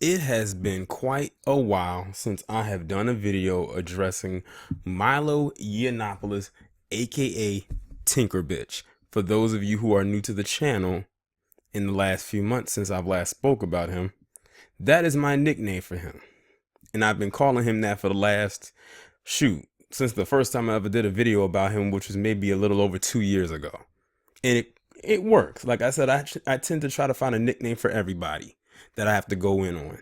It has been quite a while since I have done a video addressing Milo Yiannopolous, aka Tinker Bitch. For those of you who are new to the channel, in the last few months since I've last spoke about him, that is my nickname for him. And I've been calling him that for the last, since the first time I ever did a video about him, which was maybe a little over 2 years ago. And it works. Like I said, I tend to try to find a nickname for everybody that I have to go in on.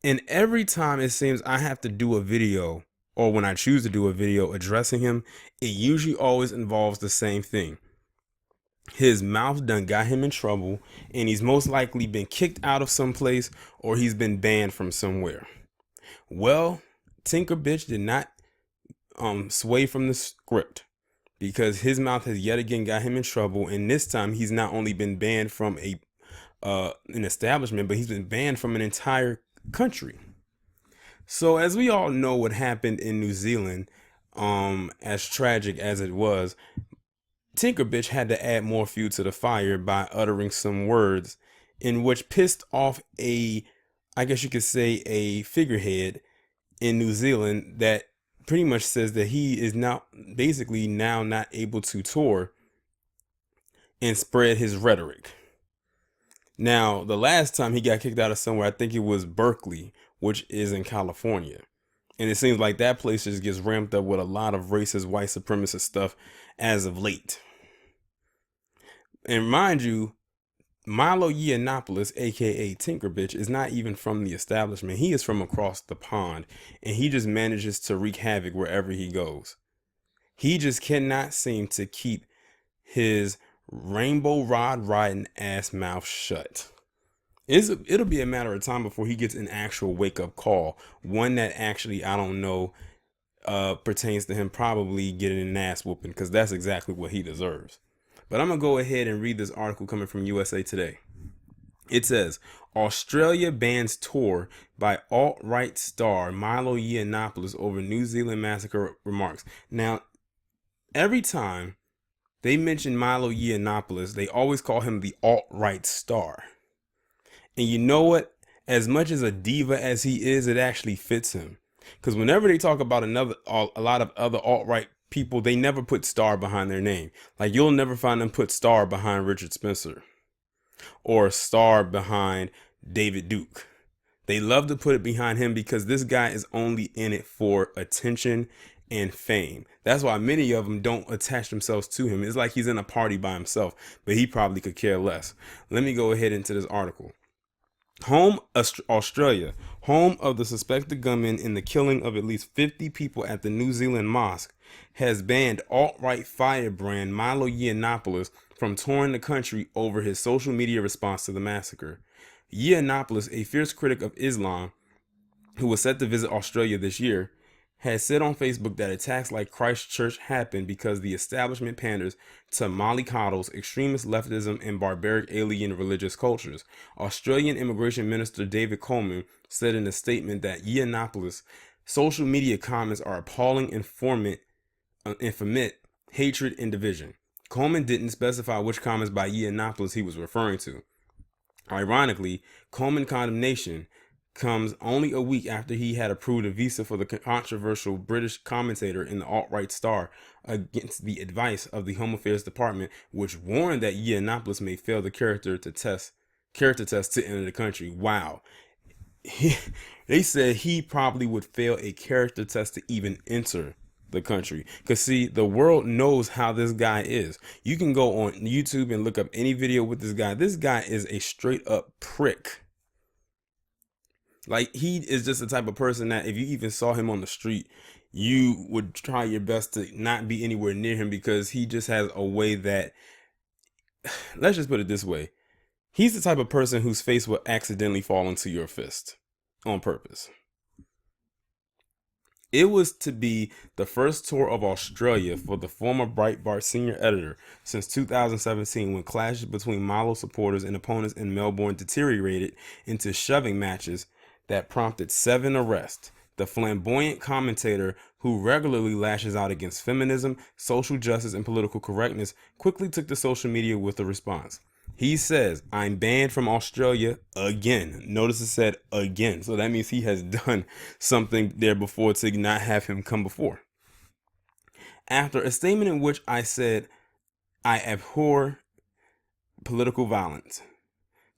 And every time it seems I have to do a video, or when I choose to do a video addressing him, it usually always involves the same thing. His mouth done got him in trouble, and he's most likely been kicked out of some place, or he's been banned from somewhere. Well, Tinker Bitch did not sway from the script, because his mouth has yet again got him in trouble, and this time he's not only been banned from an establishment, but he's been banned from an entire country. So as we all know what happened in New Zealand, as tragic as it was, Tinker Bitch had to add more fuel to the fire by uttering some words in which pissed off I guess you could say, a figurehead in New Zealand that pretty much says that he is now basically now not able to tour and spread his rhetoric. Now, the last time he got kicked out of somewhere, I think it was Berkeley, which is in California. And it seems like that place just gets ramped up with a lot of racist, white supremacist stuff as of late. And mind you, Milo Yiannopolous, aka Tinker Bitch, is not even from the establishment. He is from across the pond, and he just manages to wreak havoc wherever he goes. He just cannot seem to keep his rainbow rod riding ass mouth shut. It'll be a matter of time before he gets an actual wake up call, one that actually, I don't know, pertains to him probably getting an ass whooping, because that's exactly what he deserves. But I'm gonna go ahead and read this article coming from USA Today. It says, Australia bans tour by alt-right star Milo Yiannopolous over New Zealand massacre remarks. Now, every time they mention Milo Yiannopolous, they always call him the alt-right star. And you know what? As much as a diva as he is, it actually fits him. Because whenever they talk about a lot of other alt-right people, they never put star behind their name. Like, you'll never find them put star behind Richard Spencer or star behind David Duke. They love to put it behind him because this guy is only in it for attention and fame. That's why many of them don't attach themselves to him. It's like he's in a party by himself, but he probably could care less. Let me go ahead into this article. Australia, home of the suspected gunman in the killing of at least 50 people at the New Zealand mosque, has banned alt-right firebrand Milo Yiannopolous from touring the country over his social media response to the massacre. Yiannopolous, a fierce critic of Islam who was set to visit Australia this year, has said on Facebook that attacks like Christchurch happen because the establishment panders to mollycoddles, extremist leftism, and barbaric alien religious cultures. Australian Immigration Minister David Coleman said in a statement that Yiannopolous' social media comments are appalling and foment hatred and division. Coleman didn't specify which comments by Yiannopolous he was referring to. Ironically, Coleman's condemnation comes only a week after he had approved a visa for the controversial British commentator in the alt-right Star against the advice of the Home Affairs Department, which warned that Yiannopolous may fail the character test to enter the country. Wow. They said he probably would fail a character test to even enter the country. Because see, the world knows how this guy is. You can go on YouTube and look up any video with this guy. This guy is a straight up prick. Like, he is just the type of person that if you even saw him on the street, you would try your best to not be anywhere near him, because he just has a way that, let's just put it this way. He's the type of person whose face will accidentally fall into your fist on purpose. It was to be the first tour of Australia for the former Breitbart senior editor since 2017, when clashes between Milo supporters and opponents in Melbourne deteriorated into shoving matches that prompted 7 arrests. The flamboyant commentator, who regularly lashes out against feminism, social justice, and political correctness, quickly took to social media with a response. He says, I'm banned from Australia again. Notice it said again. So that means he has done something there before to not have him come before. After a statement in which I said, I abhor political violence.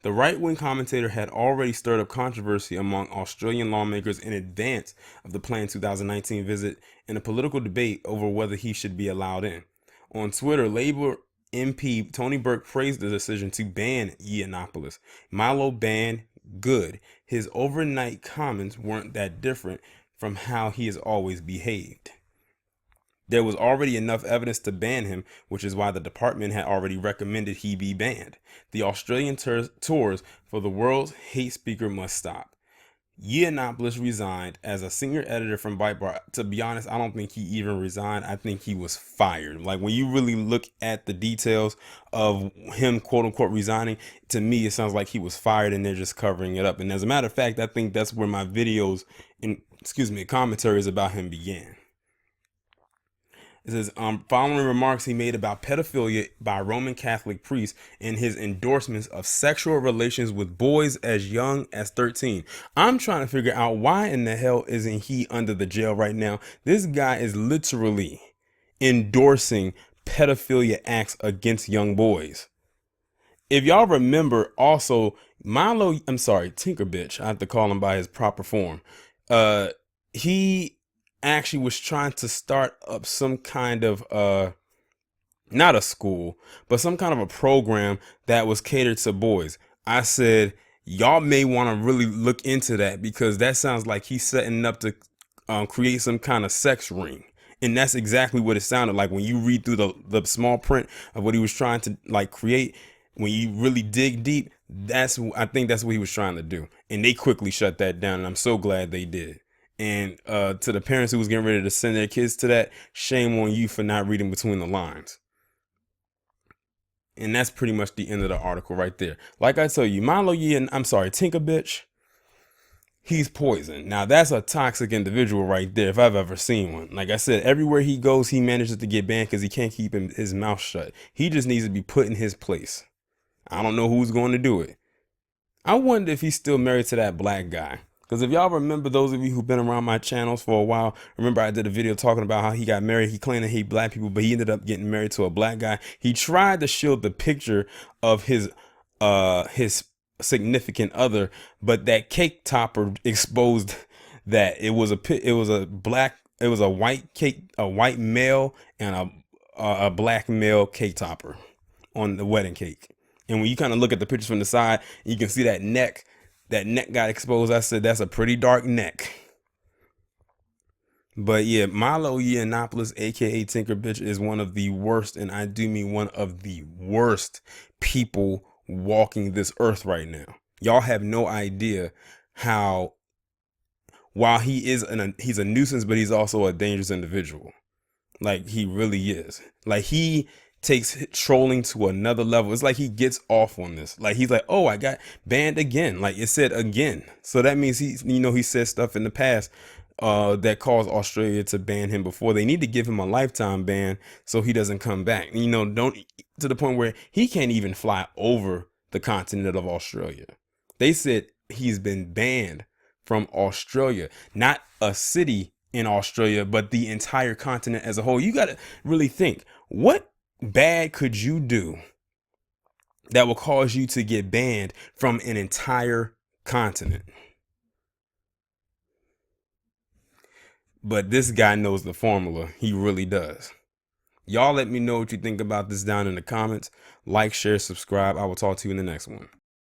The right-wing commentator had already stirred up controversy among Australian lawmakers in advance of the planned 2019 visit in a political debate over whether he should be allowed in. On Twitter, Labour MP Tony Burke praised the decision to ban Yiannopolous. Milo banned good. His overnight comments weren't that different from how he has always behaved. There was already enough evidence to ban him, which is why the department had already recommended he be banned. The Australian tours for the world's hate speaker must stop. Yiannopolous resigned as a senior editor from Breitbart. To be honest, I don't think he even resigned. I think he was fired. Like, when you really look at the details of him, quote unquote, resigning, to me, it sounds like he was fired and they're just covering it up. And as a matter of fact, I think that's where my videos and, commentaries about him began. It says, following remarks he made about pedophilia by Roman Catholic priests and his endorsements of sexual relations with boys as young as 13. I'm trying to figure out why in the hell isn't he under the jail right now? This guy is literally endorsing pedophilia acts against young boys. If y'all remember also, Tinker Bitch, I have to call him by his proper form. He actually was trying to start up some kind of not a school, but some kind of a program that was catered to boys. I said, y'all may want to really look into that, because that sounds like he's setting up to create some kind of sex ring. And that's exactly what it sounded like when you read through the small print of what he was trying to create. When you really dig deep, I think that's what he was trying to do. And they quickly shut that down, and I'm so glad they did. And to the parents who was getting ready to send their kids to that, shame on you for not reading between the lines. And that's pretty much the end of the article right there. Like I tell you, Tinker Bitch, he's poison. Now, that's a toxic individual right there, if I've ever seen one. Like I said, everywhere he goes, he manages to get banned because he can't keep his mouth shut. He just needs to be put in his place. I don't know who's going to do it. I wonder if he's still married to that black guy. Because if y'all remember, those of you who've been around my channels for a while, remember I did a video talking about how he got married. He claimed to hate black people, but he ended up getting married to a black guy. He tried to shield the picture of his significant other, but that cake topper exposed that it was a white male and a black male cake topper on the wedding cake. And when you kind of look at the pictures from the side, you can see that neck got exposed. I said, that's a pretty dark neck. But yeah, Milo Yiannopolous, aka Tinker Bitch, is one of the worst, and I do mean one of the worst people walking this earth right now. Y'all have no idea how, while he's a nuisance, but he's also a dangerous individual. Like, he really is. Like, he takes trolling to another level. It's like he gets off on this. Like, he's like, oh, I got banned again. Like, it said again. So that means he said stuff in the past that caused Australia to ban him before. They need to give him a lifetime ban so he doesn't come back. Don't to the point where he can't even fly over the continent of Australia. They said he's been banned from Australia, not a city in Australia, but the entire continent as a whole. You got to really think, what bad could you do that will cause you to get banned from an entire continent? But this guy knows the formula. He really does. Y'all let me know what you think about this down in the comments. Like, share, subscribe. I will talk to you in the next one.